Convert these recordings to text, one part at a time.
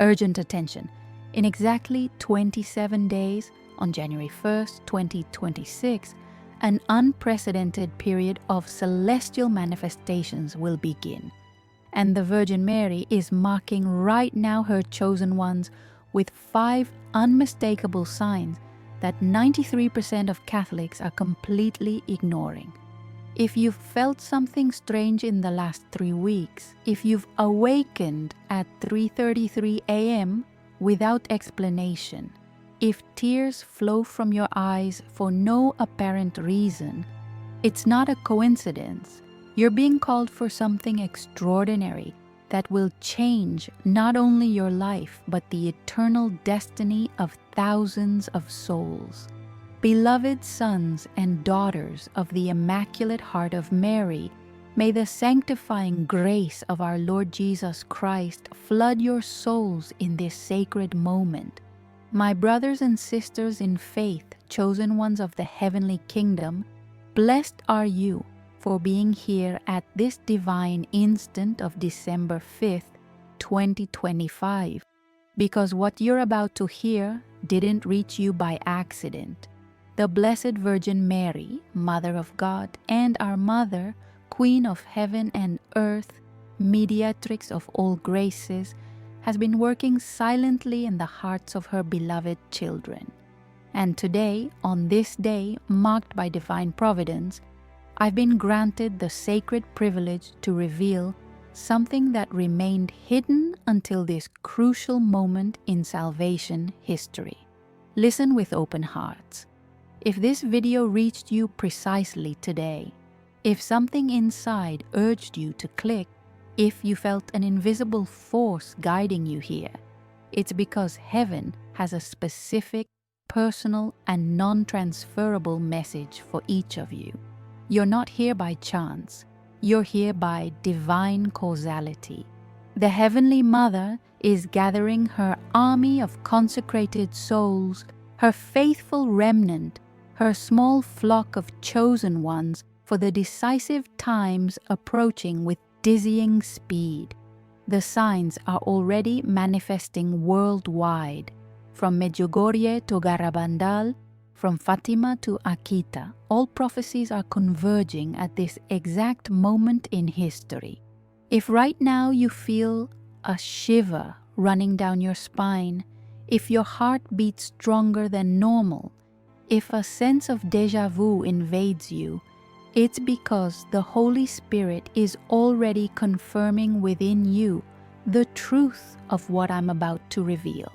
urgent attention. In exactly 27 days, on January 1st, 2026, an unprecedented period of celestial manifestations will begin. And the Virgin Mary is marking right now her chosen ones with 5 unmistakable signs that 93% of Catholics are completely ignoring. If you've felt something strange in the last 3 weeks, if you've awakened at 3:33 a.m. without explanation, if tears flow from your eyes for no apparent reason, it's not a coincidence. You're being called for something extraordinary that will change not only your life, but the eternal destiny of thousands of souls. Beloved sons and daughters of the Immaculate Heart of Mary, may the sanctifying grace of our Lord Jesus Christ flood your souls in this sacred moment. My brothers and sisters in faith, chosen ones of the heavenly kingdom, blessed are you for being here at this divine instant of December 5th, 2025, because what you're about to hear didn't reach you by accident. The Blessed Virgin Mary, Mother of God and our Mother, Queen of Heaven and Earth, Mediatrix of all graces, has been working silently in the hearts of her beloved children. And today, on this day marked by divine providence, I've been granted the sacred privilege to reveal something that remained hidden until this crucial moment in salvation history. Listen with open hearts. If this video reached you precisely today, if something inside urged you to click, if you felt an invisible force guiding you here, it's because heaven has a specific, personal, and non-transferable message for each of you. You're not here by chance. You're here by divine causality. The Heavenly Mother is gathering her army of consecrated souls, her faithful remnant, her small flock of chosen ones for the decisive times approaching with dizzying speed. The signs are already manifesting worldwide, from Medjugorje to Garabandal, from Fatima to Akita. All prophecies are converging at this exact moment in history. If right now you feel a shiver running down your spine, if your heart beats stronger than normal, if a sense of déjà vu invades you, it's because the Holy Spirit is already confirming within you the truth of what I'm about to reveal.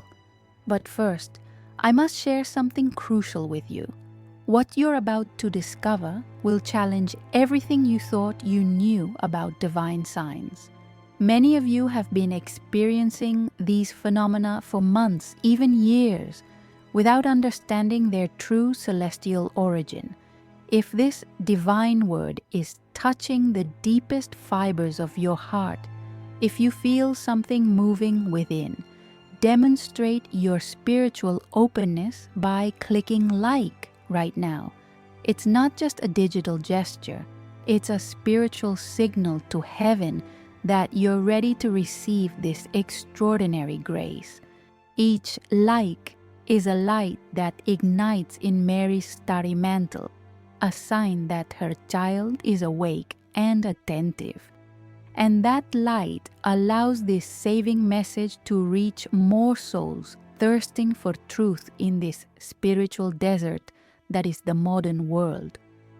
But first, I must share something crucial with you. What you're about to discover will challenge everything you thought you knew about divine signs. Many of you have been experiencing these phenomena for months, even years, without understanding their true celestial origin. If this divine word is touching the deepest fibers of your heart, if you feel something moving within, demonstrate your spiritual openness by clicking like right now. It's not just a digital gesture, it's a spiritual signal to heaven that you're ready to receive this extraordinary grace. Each like is a light that ignites in Mary's starry mantle, a sign that her child is awake and attentive. And that light allows this saving message to reach more souls thirsting for truth in this spiritual desert that is the modern world.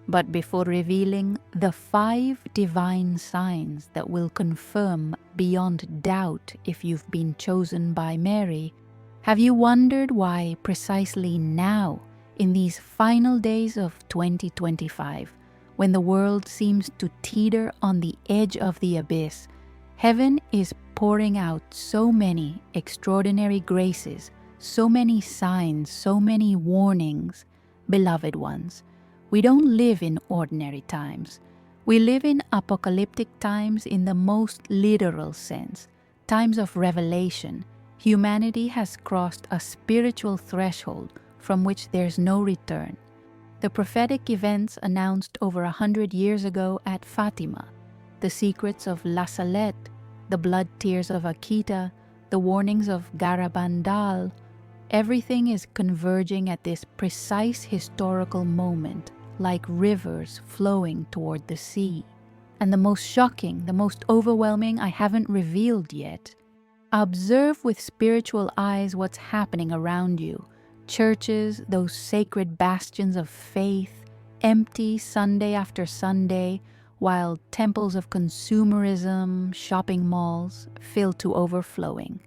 But before revealing the 5 divine signs that will confirm beyond doubt if you've been chosen by Mary, have you wondered why precisely now, in these final days of 2025, when the world seems to teeter on the edge of the abyss, heaven is pouring out so many extraordinary graces, so many signs, so many warnings? Beloved ones, we don't live in ordinary times. We live in apocalyptic times in the most literal sense, times of revelation. Humanity has crossed a spiritual threshold from which there's no return. The prophetic events announced over 100 years ago at Fatima, the secrets of La Salette, the blood tears of Akita, the warnings of Garabandal, everything is converging at this precise historical moment, like rivers flowing toward the sea. And the most shocking, the most overwhelming, I haven't revealed yet. Observe with spiritual eyes what's happening around you. Churches, those sacred bastions of faith, empty Sunday after Sunday, while temples of consumerism, shopping malls, fill to overflowing.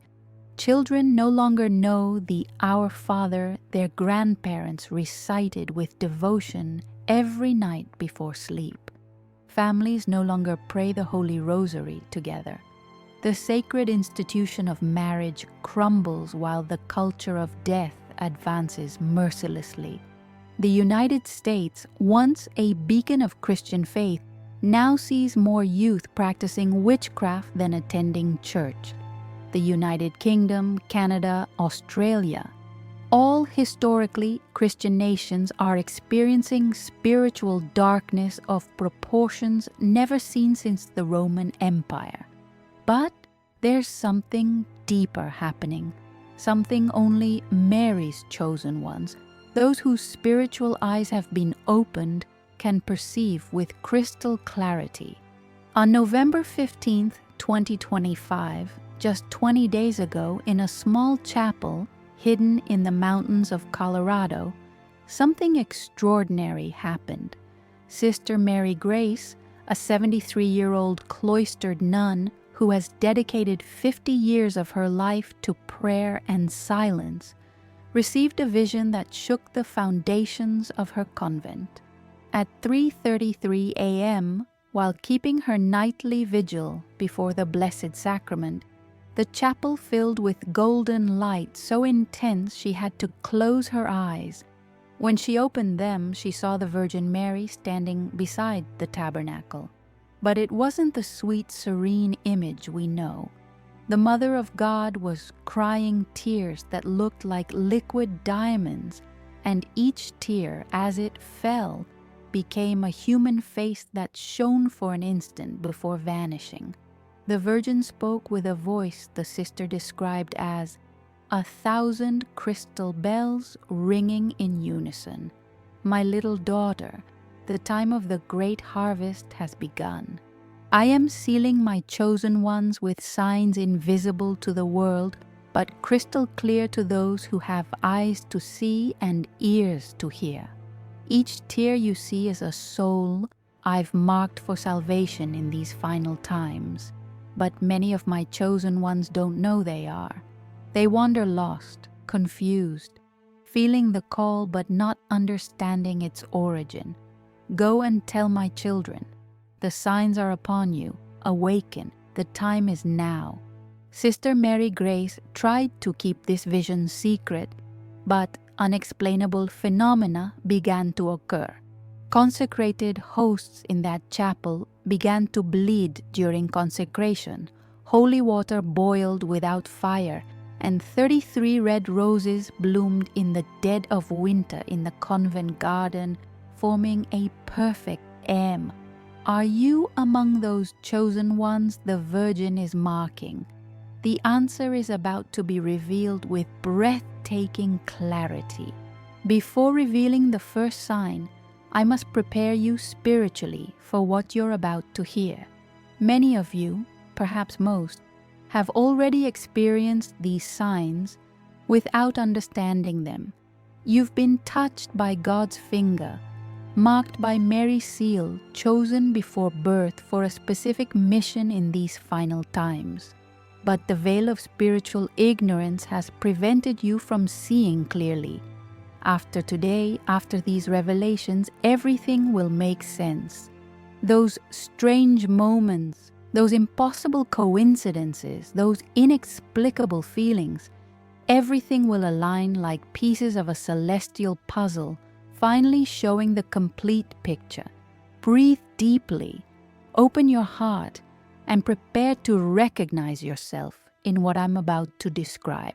Children no longer know the Our Father their grandparents recited with devotion every night before sleep. Families no longer pray the Holy Rosary together. The sacred institution of marriage crumbles while the culture of death advances mercilessly. The United States, once a beacon of Christian faith, now sees more youth practicing witchcraft than attending church. The United Kingdom, Canada, Australia, all historically Christian nations are experiencing spiritual darkness of proportions never seen since the Roman Empire. But there's something deeper happening, something only Mary's chosen ones, those whose spiritual eyes have been opened, can perceive with crystal clarity. On November 15th, 2025, just 20 days ago, in a small chapel hidden in the mountains of Colorado, something extraordinary happened. Sister Mary Grace, a 73-year-old cloistered nun who has dedicated 50 years of her life to prayer and silence, received a vision that shook the foundations of her convent. At 3:33 a.m., while keeping her nightly vigil before the Blessed Sacrament, the chapel filled with golden light so intense she had to close her eyes. When she opened them, she saw the Virgin Mary standing beside the tabernacle. But it wasn't the sweet, serene image we know. The Mother of God was crying tears that looked like liquid diamonds, and each tear, as it fell, became a human face that shone for an instant before vanishing. The Virgin spoke with a voice the sister described as 1,000 crystal bells ringing in unison. My little daughter, the time of the great harvest has begun. I am sealing my chosen ones with signs invisible to the world, but crystal clear to those who have eyes to see and ears to hear. Each tear you see is a soul I've marked for salvation in these final times. But many of my chosen ones don't know they are. They wander lost, confused, feeling the call but not understanding its origin. Go and tell my children, the signs are upon you, awaken, the time is now. Sister Mary Grace tried to keep this vision secret, but unexplainable phenomena began to occur. Consecrated hosts in that chapel began to bleed during consecration. Holy water boiled without fire, and 33 red roses bloomed in the dead of winter in the convent garden, forming a perfect M. Are you among those chosen ones the Virgin is marking? The answer is about to be revealed with breathtaking clarity. Before revealing the first sign, I must prepare you spiritually for what you're about to hear. Many of you, perhaps most, have already experienced these signs without understanding them. You've been touched by God's finger, marked by Mary's seal, chosen before birth for a specific mission in these final times. But the veil of spiritual ignorance has prevented you from seeing clearly. After today, after these revelations, everything will make sense. Those strange moments, those impossible coincidences, those inexplicable feelings, everything will align like pieces of a celestial puzzle, finally showing the complete picture. Breathe deeply, open your heart, and prepare to recognize yourself in what I'm about to describe.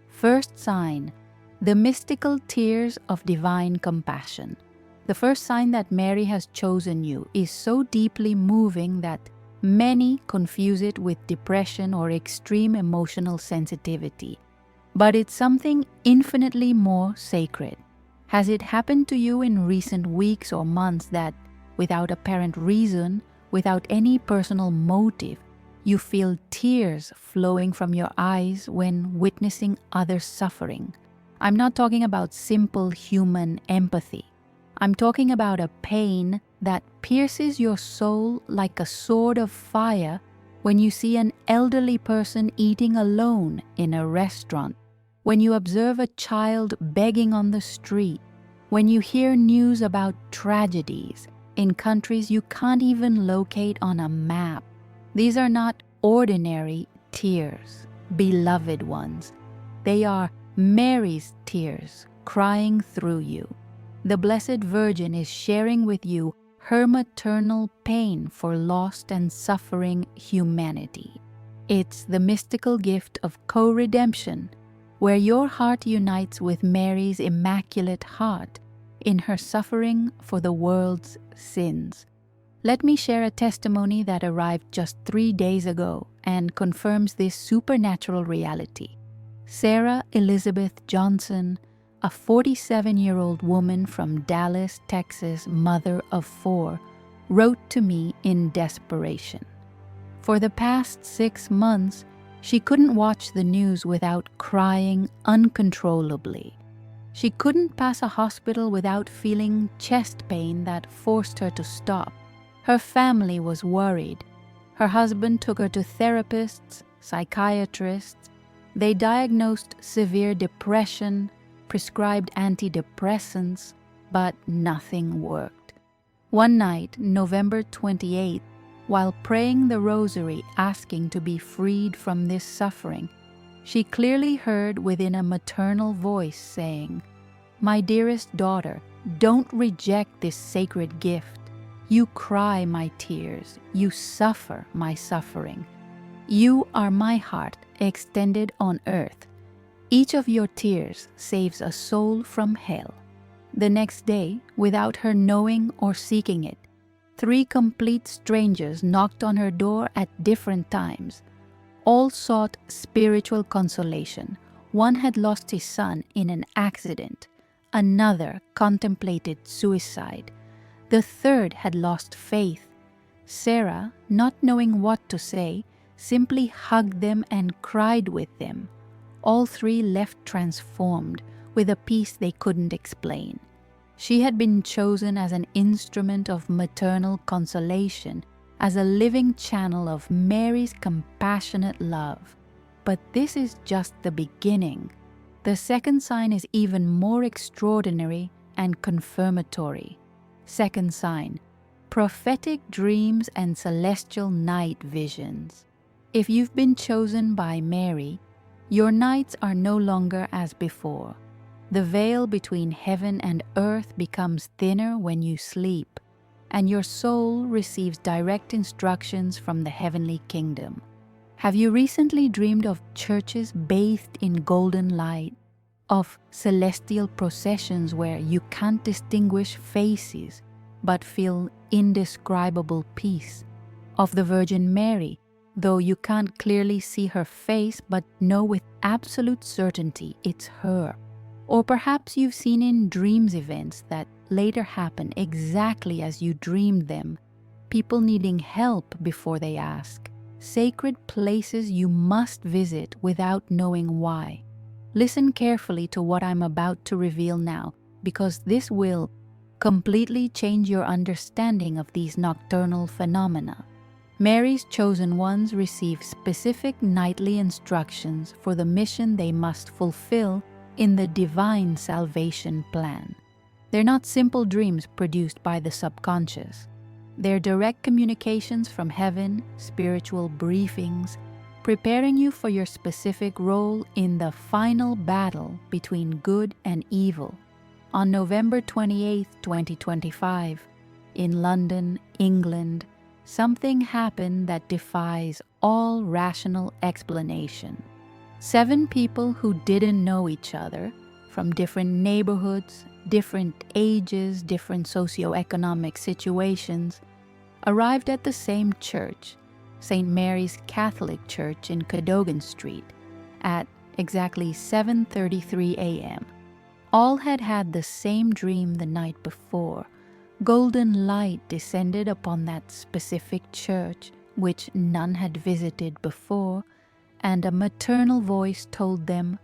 First sign, the mystical tears of divine compassion. The first sign that Mary has chosen you is so deeply moving that Many confuse it with depression or extreme emotional sensitivity, but it's something infinitely more sacred. Has it happened to you in recent weeks or months that, without apparent reason, without any personal motive, you feel tears flowing from your eyes when witnessing others' suffering? I'm not talking about simple human empathy. I'm talking about a pain that pierces your soul like a sword of fire when you see an elderly person eating alone in a restaurant, when you observe a child begging on the street, when you hear news about tragedies in countries you can't even locate on a map. These are not ordinary tears, beloved ones. They are Mary's tears crying through you. The Blessed Virgin is sharing with you her maternal pain for lost and suffering humanity. It's the mystical gift of co-redemption, where your heart unites with Mary's immaculate heart in her suffering for the world's sins. Let me share a testimony that arrived just 3 days ago and confirms this supernatural reality. Sarah Elizabeth Johnson, a 47-year-old woman from Dallas, Texas, mother of 4, wrote to me in desperation. For the past 6 months, she couldn't watch the news without crying uncontrollably. She couldn't pass a hospital without feeling chest pain that forced her to stop. Her family was worried. Her husband took her to therapists, psychiatrists. They diagnosed severe depression, prescribed antidepressants, but nothing worked. One night, November 28th, while praying the rosary asking to be freed from this suffering, she clearly heard within a maternal voice saying, "My dearest daughter, don't reject this sacred gift. You cry my tears, you suffer my suffering. You are my heart extended on earth. Each of your tears saves a soul from hell." The next day, without her knowing or seeking it, 3 complete strangers knocked on her door at different times. All sought spiritual consolation. One had lost his son in an accident. Another contemplated suicide. The third had lost faith. Sarah, not knowing what to say, simply hugged them and cried with them. All 3 left transformed, with a peace they couldn't explain. She had been chosen as an instrument of maternal consolation, as a living channel of Mary's compassionate love. But this is just the beginning. The second sign is even more extraordinary and confirmatory. Second sign: prophetic dreams and celestial night visions. If you've been chosen by Mary, your nights are no longer as before. The veil between heaven and earth becomes thinner when you sleep, and your soul receives direct instructions from the heavenly kingdom. Have you recently dreamed of churches bathed in golden light, of celestial processions where you can't distinguish faces but feel indescribable peace, of the Virgin Mary, though you can't clearly see her face but know with absolute certainty it's her? Or perhaps you've seen in dreams events that later happen exactly as you dreamed them, people needing help before they ask, sacred places you must visit without knowing why. Listen carefully to what I'm about to reveal now, because this will completely change your understanding of these nocturnal phenomena. Mary's chosen ones receive specific nightly instructions for the mission they must fulfill in the divine salvation plan. They're not simple dreams produced by the subconscious. They're direct communications from heaven, spiritual briefings, preparing you for your specific role in the final battle between good and evil. On November 28, 2025, in London, England, something happened that defies all rational explanation. 7 people who didn't know each other, from different neighborhoods, different ages, different socioeconomic situations, arrived at the same church, St. Mary's Catholic Church in Cadogan Street, at exactly 7:33 a.m. All had had the same dream the night before. Golden light descended upon that specific church, which none had visited before, and a maternal voice told them,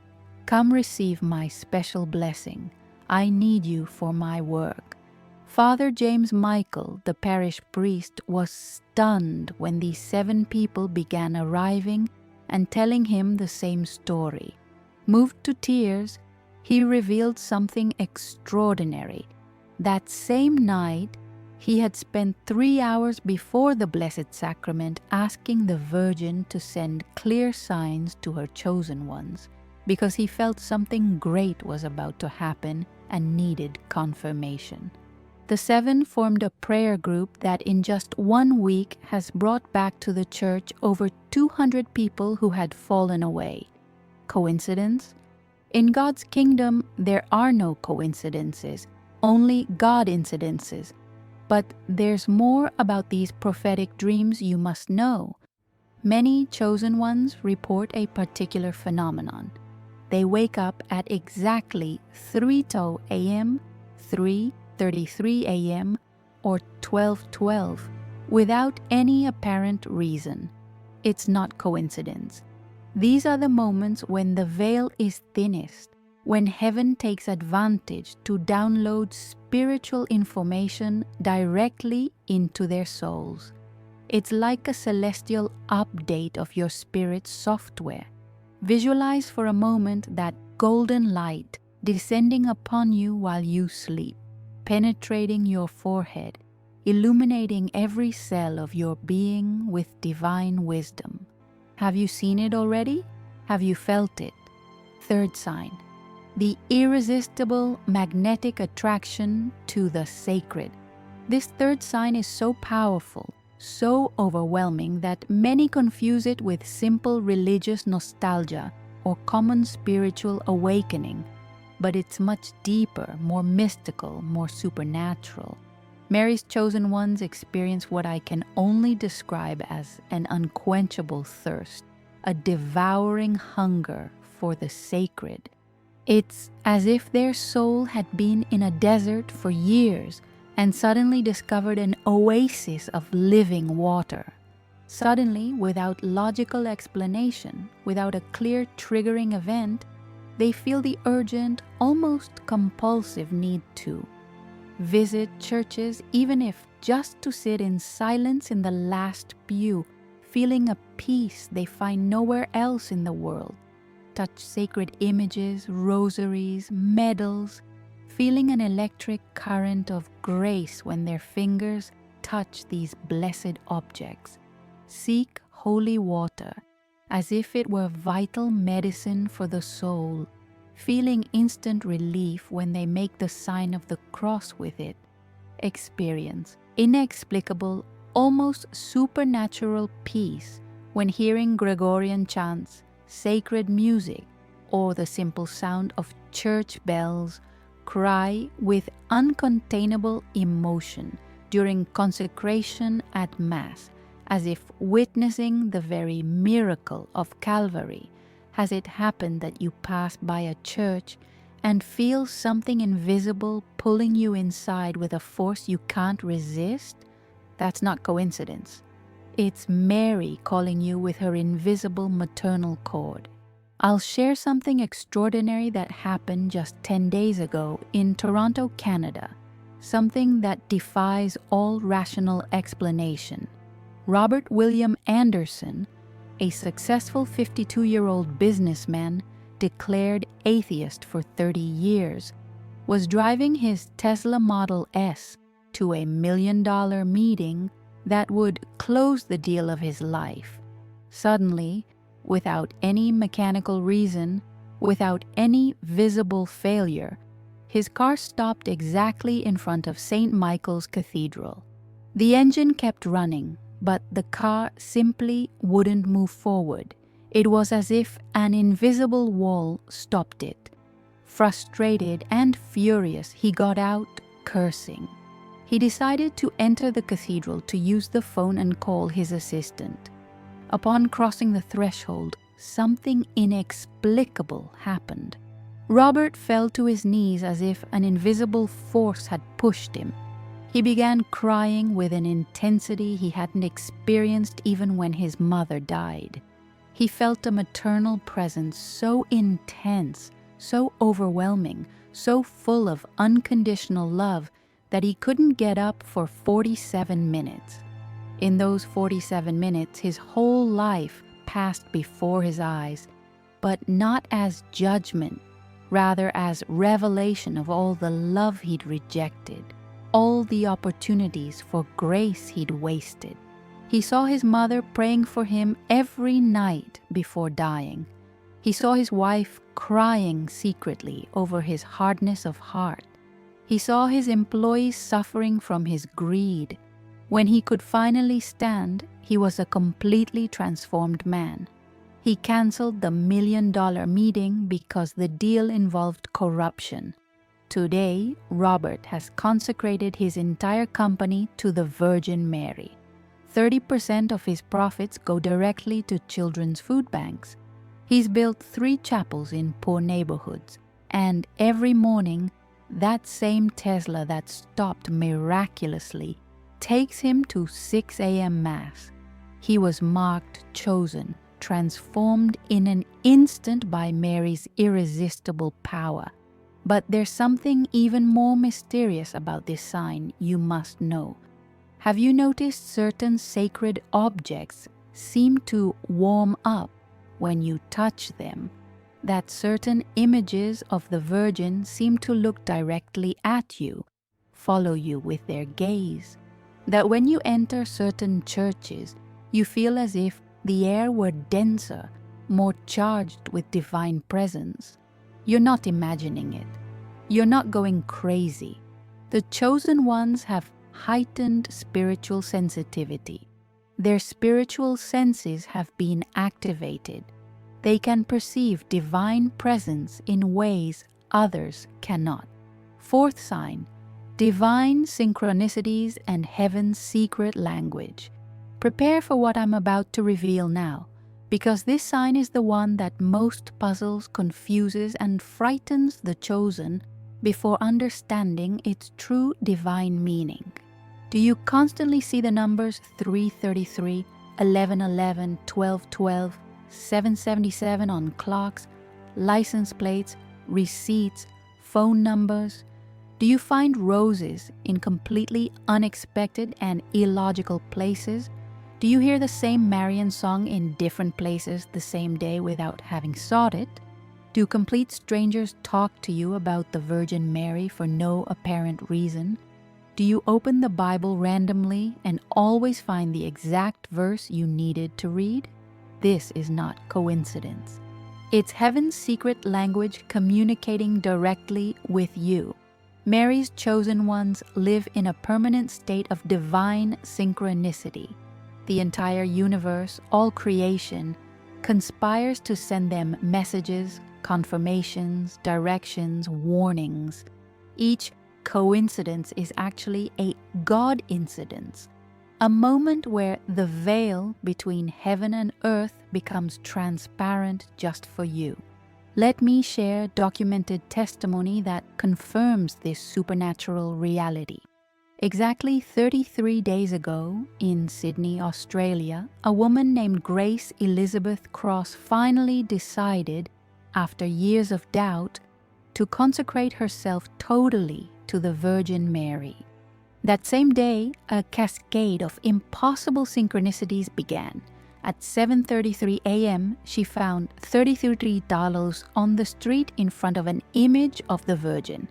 "Come receive my special blessing. I need you for my work." Father James Michael, the parish priest, was stunned when these 7 people began arriving and telling him the same story. Moved to tears, he revealed something extraordinary. That same night, he had spent 3 hours before the Blessed Sacrament asking the Virgin to send clear signs to her chosen ones, because he felt something great was about to happen and needed confirmation. The 7 formed a prayer group that in just 1 week has brought back to the church over 200 people who had fallen away. Coincidence? In God's kingdom, there are no coincidences, only God-incidences. But there's more about these prophetic dreams you must know. Many chosen ones report a particular phenomenon. They wake up at exactly 3:00 a.m., 3:33 a.m., or 12:12 without any apparent reason. It's not coincidence. These are the moments when the veil is thinnest, when heaven takes advantage to download spiritual information directly into their souls. It's like a celestial update of your spirit's software. Visualize for a moment that golden light descending upon you while you sleep, penetrating your forehead, illuminating every cell of your being with divine wisdom. Have you seen it already? Have you felt it? Third sign, the irresistible magnetic attraction to the sacred. This third sign is so powerful, so overwhelming that many confuse it with simple religious nostalgia or common spiritual awakening. But it's much deeper, more mystical, more supernatural. Mary's chosen ones experience what I can only describe as an unquenchable thirst, a devouring hunger for the sacred. It's as if their soul had been in a desert for years and suddenly discovered an oasis of living water. Suddenly, without logical explanation, without a clear triggering event, they feel the urgent, almost compulsive need to visit churches, even if just to sit in silence in the last pew, feeling a peace they find nowhere else in the world. Touch sacred images, rosaries, medals, feeling an electric current of grace when their fingers touch these blessed objects. Seek holy water, as if it were vital medicine for the soul, feeling instant relief when they make the sign of the cross with it. Experience inexplicable, almost supernatural peace when hearing Gregorian chants, sacred music, or the simple sound of church bells. Cry with uncontainable emotion during consecration at Mass, as if witnessing the very miracle of Calvary. Has it happened that you pass by a church and feel something invisible pulling you inside with a force you can't resist? That's not coincidence. It's Mary calling you with her invisible maternal cord. I'll share something extraordinary that happened just 10 days ago in Toronto, Canada. Something that defies all rational explanation. Robert William Anderson, a successful 52-year-old businessman, declared atheist for 30 years, was driving his Tesla Model S to a $1 million meeting that would close the deal of his life. Suddenly, without any mechanical reason, without any visible failure, his car stopped exactly in front of St. Michael's Cathedral. The engine kept running, but the car simply wouldn't move forward. It was as if an invisible wall stopped it. Frustrated and furious, he got out, cursing. He decided to enter the cathedral to use the phone and call his assistant. Upon crossing the threshold, something inexplicable happened. Robert fell to his knees as if an invisible force had pushed him. He began crying with an intensity he hadn't experienced even when his mother died. He felt a maternal presence so intense, so overwhelming, so full of unconditional love that he couldn't get up for 47 minutes. In those 47 minutes, his whole life passed before his eyes, but not as judgment, rather as revelation of all the love he'd rejected, all the opportunities for grace he'd wasted. He saw his mother praying for him every night before dying. He saw his wife crying secretly over his hardness of heart. He saw his employees suffering from his greed. When he could finally stand, he was a completely transformed man. He canceled the $1 million meeting because the deal involved corruption. Today, Robert has consecrated his entire company to the Virgin Mary. 30% of his profits go directly to children's food banks. He's built 3 chapels in poor neighborhoods, and every morning, that same Tesla that stopped miraculously takes him to 6 a.m. Mass. He was marked chosen, transformed in an instant by Mary's irresistible power. But there's something even more mysterious about this sign you must know. Have you noticed certain sacred objects seem to warm up when you touch them? That certain images of the Virgin seem to look directly at you, follow you with their gaze? That when you enter certain churches, you feel as if the air were denser, more charged with divine presence? You're not imagining it. You're not going crazy. The chosen ones have heightened spiritual sensitivity. Their spiritual senses have been activated. They can perceive divine presence in ways others cannot. 4th sign, divine synchronicities and heaven's secret language. Prepare for what I'm about to reveal now, because this sign is the one that most puzzles, confuses, and frightens the chosen before understanding its true divine meaning. Do you constantly see the numbers 333, 1111, 1212, 777 on clocks, license plates, receipts, phone numbers? Do you find roses in completely unexpected and illogical places? Do you hear the same Marian song in different places the same day without having sought it? Do complete strangers talk to you about the Virgin Mary for no apparent reason? Do you open the Bible randomly and always find the exact verse you needed to read? This is not coincidence. It's heaven's secret language communicating directly with you. Mary's chosen ones live in a permanent state of divine synchronicity. The entire universe, all creation, conspires to send them messages, confirmations, directions, warnings. Each coincidence is actually a God incidence, a moment where the veil between heaven and earth becomes transparent just for you. Let me share documented testimony that confirms this supernatural reality. Exactly 33 days ago, in Sydney, Australia, a woman named Grace Elizabeth Cross finally decided, after years of doubt, to consecrate herself totally to the Virgin Mary. That same day, a cascade of impossible synchronicities began. At 7:33 a.m., she found $33 on the street in front of an image of the Virgin.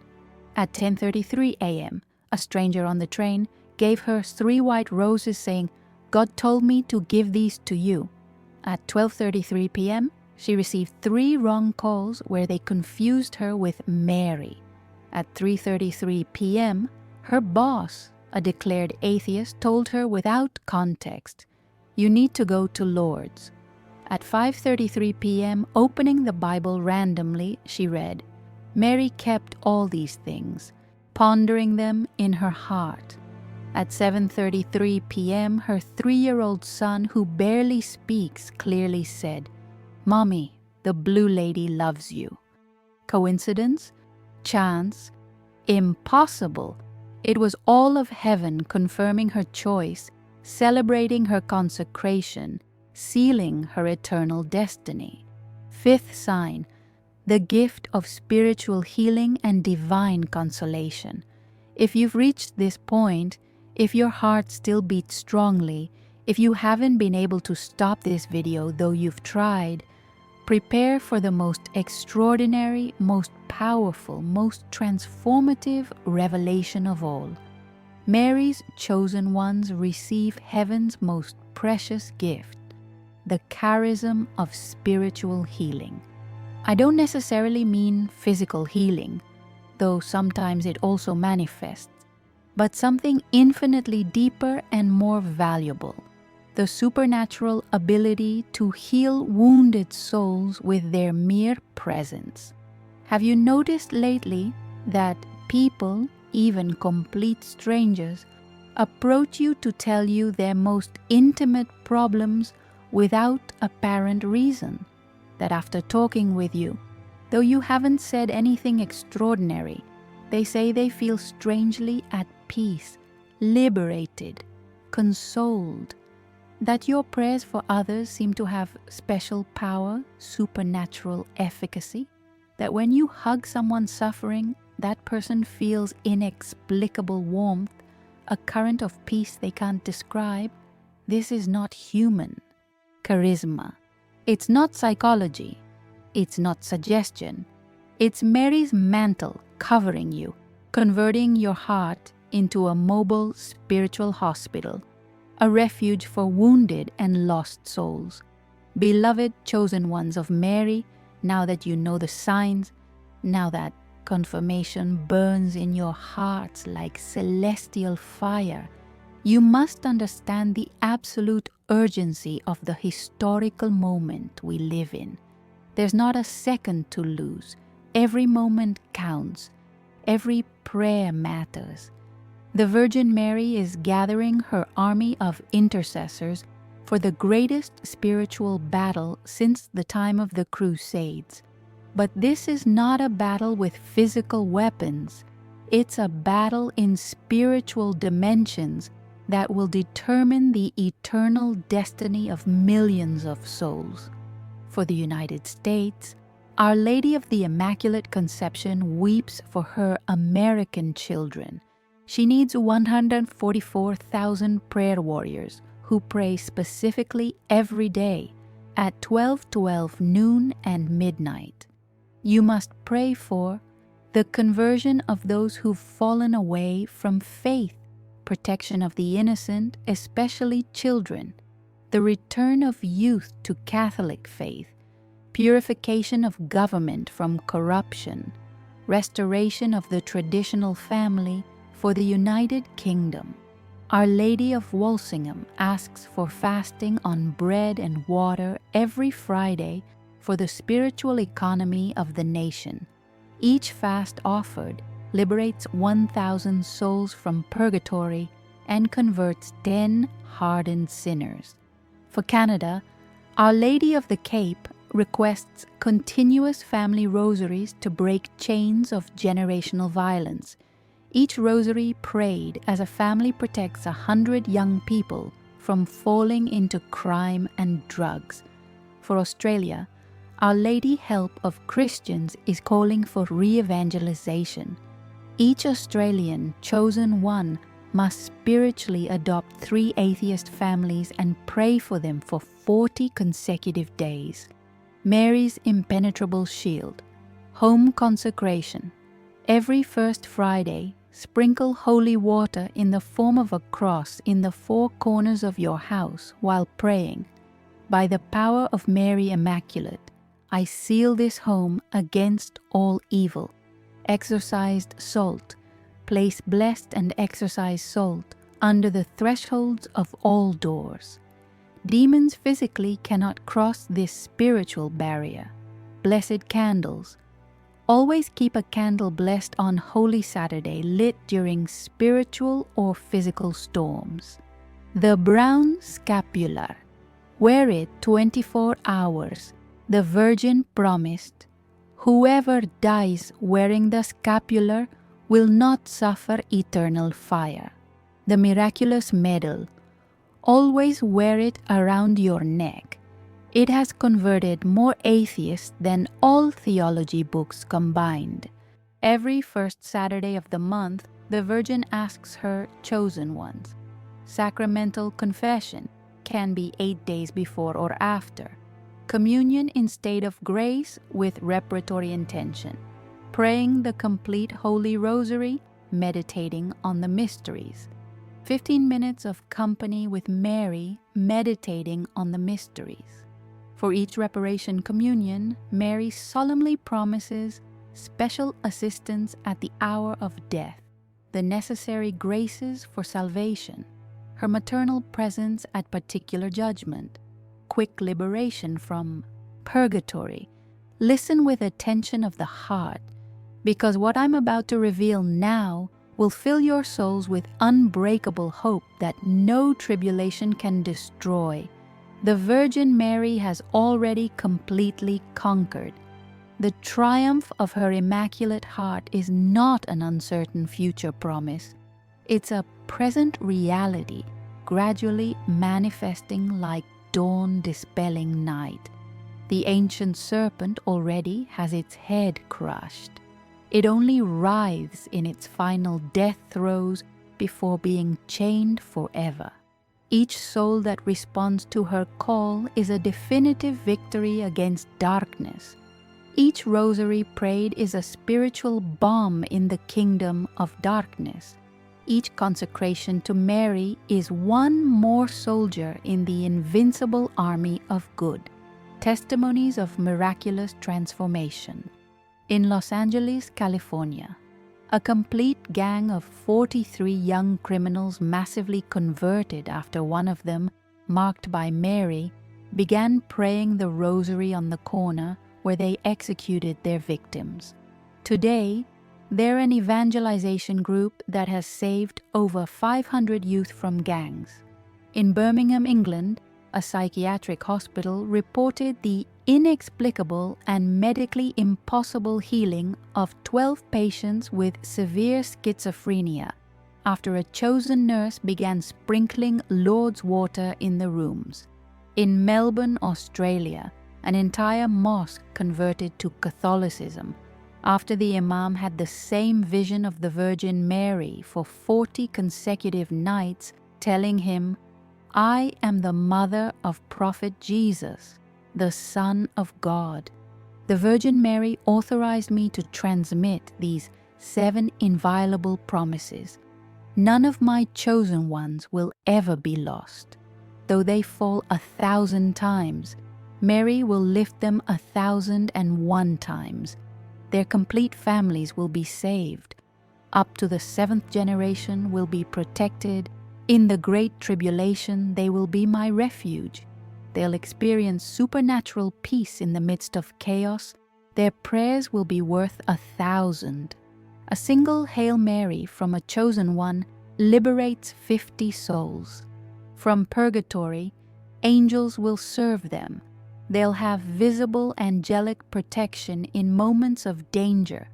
At 10:33 a.m., a stranger on the train gave her 3 white roses saying, "God told me to give these to you." At 12:33 p.m., she received 3 wrong calls where they confused her with Mary. At 3:33 p.m., her boss, a declared atheist, told her without context, "You need to go to Lourdes." At 5:33 p.m., opening the Bible randomly, she read, "Mary kept all these things, pondering them in her heart." At 7:33 p.m., her 3-year-old son, who barely speaks, clearly said, "Mommy, the blue lady loves you." Coincidence? Chance? Impossible. It was all of heaven confirming her choice, celebrating her consecration, sealing her eternal destiny. Fifth sign, the gift of spiritual healing and divine consolation. If you've reached this point, if your heart still beats strongly, if you haven't been able to stop this video though you've tried, prepare for the most extraordinary, most powerful, most transformative revelation of all. Mary's chosen ones receive heaven's most precious gift, the charism of spiritual healing. I don't necessarily mean physical healing, though sometimes it also manifests, but something infinitely deeper and more valuable, the supernatural ability to heal wounded souls with their mere presence. Have you noticed lately that people, even complete strangers, approach you to tell you their most intimate problems without apparent reason? That after talking with you, though you haven't said anything extraordinary, they say they feel strangely at peace, liberated, consoled, that your prayers for others seem to have special power, supernatural efficacy, that when you hug someone suffering, that person feels inexplicable warmth, a current of peace they can't describe. This is not human. Charisma. It's not psychology. It's not suggestion. It's Mary's mantle covering you, converting your heart into a mobile spiritual hospital, a refuge for wounded and lost souls. Beloved chosen ones of Mary, now that you know the signs, now that confirmation burns in your hearts like celestial fire, you must understand the absolute urgency of the historical moment we live in. There's not a second to lose. Every moment counts. Every prayer matters. The Virgin Mary is gathering her army of intercessors for the greatest spiritual battle since the time of the Crusades. But this is not a battle with physical weapons. It's a battle in spiritual dimensions that will determine the eternal destiny of millions of souls. For the United States, Our Lady of the Immaculate Conception weeps for her American children. She needs 144,000 prayer warriors who pray specifically every day at 12:12 noon and midnight. You must pray for the conversion of those who've fallen away from faith, protection of the innocent, especially children, the return of youth to Catholic faith, purification of government from corruption, restoration of the traditional family for the United Kingdom. Our Lady of Walsingham asks for fasting on bread and water every Friday for the spiritual economy of the nation. Each fast offered liberates 1,000 souls from purgatory and converts 10 hardened sinners. For Canada, Our Lady of the Cape requests continuous family rosaries to break chains of generational violence. Each rosary prayed as a family protects 100 young people from falling into crime and drugs. For Australia, Our Lady Help of Christians is calling for re-evangelization. Each Australian chosen one must spiritually adopt 3 atheist families and pray for them for 40 consecutive days. Mary's impenetrable shield. Home consecration. Every first Friday, sprinkle holy water in the form of a cross in the 4 corners of your house while praying. By the power of Mary Immaculate, I seal this home against all evil. Exorcised salt. Place blessed and exorcised salt under the thresholds of all doors. Demons physically cannot cross this spiritual barrier. Blessed candles. Always keep a candle blessed on Holy Saturday lit during spiritual or physical storms. The brown scapular. Wear it 24 hours. The Virgin promised, "Whoever dies wearing the scapular will not suffer eternal fire." The miraculous medal. Always wear it around your neck. It has converted more atheists than all theology books combined. Every first Saturday of the month, the Virgin asks her chosen ones. Sacramental confession can be 8 days before or after. Communion in state of grace with reparatory intention. Praying the complete Holy Rosary, meditating on the mysteries. 15 minutes of company with Mary, meditating on the mysteries. For each reparation communion, Mary solemnly promises special assistance at the hour of death, the necessary graces for salvation, her maternal presence at particular judgment, quick liberation from purgatory. Listen with attention of the heart, because what I'm about to reveal now will fill your souls with unbreakable hope that no tribulation can destroy. The Virgin Mary has already completely conquered. The triumph of her Immaculate Heart is not an uncertain future promise. It's a present reality, gradually manifesting like dawn dispelling night. The ancient serpent already has its head crushed. It only writhes in its final death throes before being chained forever. Each soul that responds to her call is a definitive victory against darkness. Each rosary prayed is a spiritual bomb in the kingdom of darkness. Each consecration to Mary is one more soldier in the invincible army of good. Testimonies of miraculous transformation. In Los Angeles, California, a complete gang of 43 young criminals massively converted after one of them, marked by Mary, began praying the rosary on the corner where they executed their victims. Today, they're an evangelization group that has saved over 500 youth from gangs. In Birmingham, England, a psychiatric hospital reported the inexplicable and medically impossible healing of 12 patients with severe schizophrenia after a chosen nurse began sprinkling Lourdes water in the rooms. In Melbourne, Australia, an entire mosque converted to Catholicism after the Imam had the same vision of the Virgin Mary for 40 consecutive nights, telling him, "I am the mother of Prophet Jesus, the Son of God. The Virgin Mary authorized me to transmit these 7 inviolable promises. None of my chosen ones will ever be lost. Though they fall 1,000 times, Mary will lift them 1,001 times. Their complete families will be saved. Up to the 7th generation will be protected. In the great tribulation, they will be my refuge. They'll experience supernatural peace in the midst of chaos. Their prayers will be worth 1,000. A single Hail Mary from a chosen one liberates 50 souls. From purgatory, angels will serve them. They'll have visible angelic protection in moments of danger.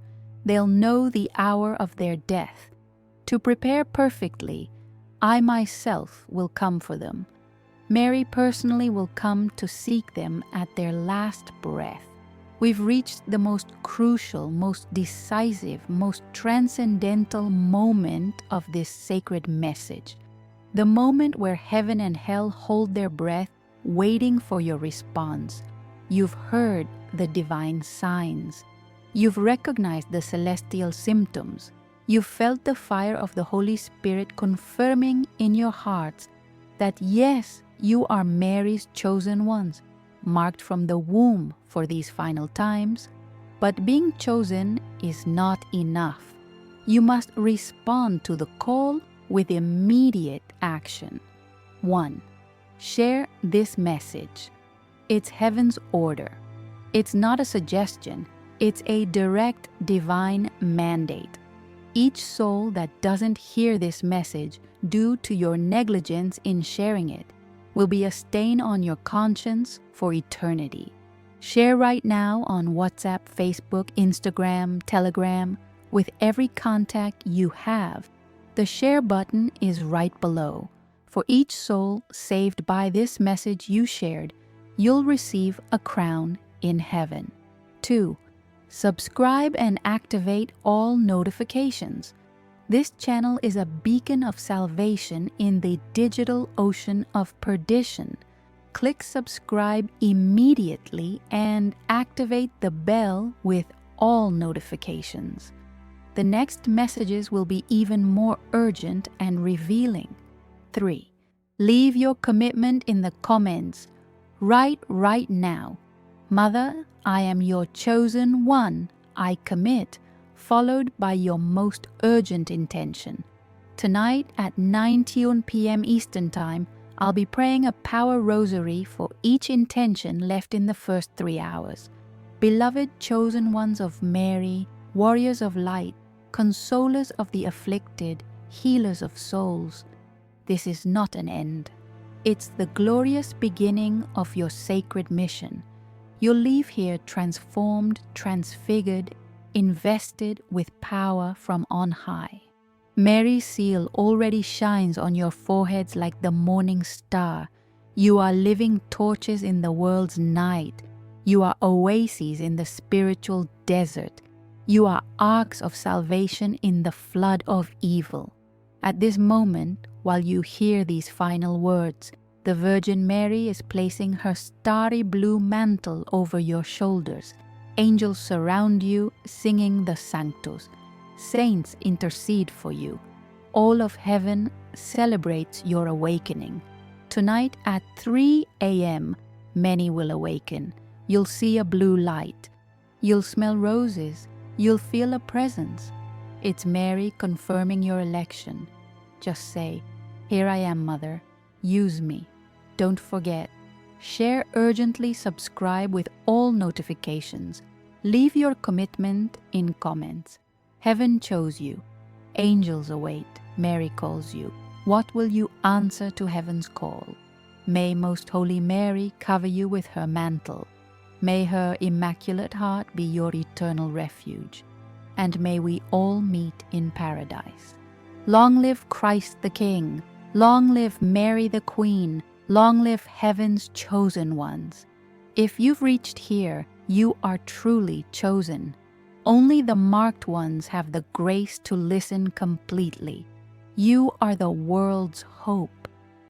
They'll know the hour of their death. To prepare perfectly, I myself will come for them. Mary personally will come to seek them at their last breath. We've reached the most crucial, most decisive, most transcendental moment of this sacred message. The moment where heaven and hell hold their breath, waiting for your response. You've heard the divine signs. You've recognized the celestial symptoms. You've felt the fire of the Holy Spirit confirming in your hearts that yes, you are Mary's chosen ones, marked from the womb for these final times. But being chosen is not enough. You must respond to the call with immediate action. 1. Share this message. It's heaven's order. It's not a suggestion. It's a direct divine mandate. Each soul that doesn't hear this message due to your negligence in sharing it will be a stain on your conscience for eternity. Share right now on WhatsApp, Facebook, Instagram, Telegram, with every contact you have. The share button is right below. For each soul saved by this message you shared, you'll receive a crown in heaven. 2. Subscribe and activate all notifications. This channel is a beacon of salvation in the digital ocean of perdition. Click subscribe immediately and activate the bell with all notifications. The next messages will be even more urgent and revealing. 3. Leave your commitment in the comments. Write right now. Mother, I am your chosen one. I commit, followed by your most urgent intention. Tonight at 9 p.m. Eastern Time, I'll be praying a power rosary for each intention left in the first 3 hours. Beloved chosen ones of Mary, warriors of light, consolers of the afflicted, healers of souls, this is not an end. It's the glorious beginning of your sacred mission. You'll leave here transformed, transfigured, invested with power from on high. Mary's seal already shines on your foreheads like the morning star. You are living torches in the world's night. You are oases in the spiritual desert. You are arks of salvation in the flood of evil. At this moment, while you hear these final words, the Virgin Mary is placing her starry blue mantle over your shoulders. Angels surround you, singing the Sanctus. Saints intercede for you. All of heaven celebrates your awakening. Tonight at 3 a.m., many will awaken. You'll see a blue light. You'll smell roses. You'll feel a presence. It's Mary confirming your election. Just say, "Here I am, Mother. Use me." Don't forget, share urgently, subscribe with all notifications. Leave your commitment in comments. Heaven chose you. Angels await. Mary calls you. What will you answer to heaven's call? May Most Holy Mary cover you with her mantle. May her immaculate heart be your eternal refuge. And may we all meet in paradise. Long live Christ the King. Long live Mary the Queen. Long live heaven's chosen ones. If you've reached here, you are truly chosen. Only the marked ones have the grace to listen completely. You are the world's hope.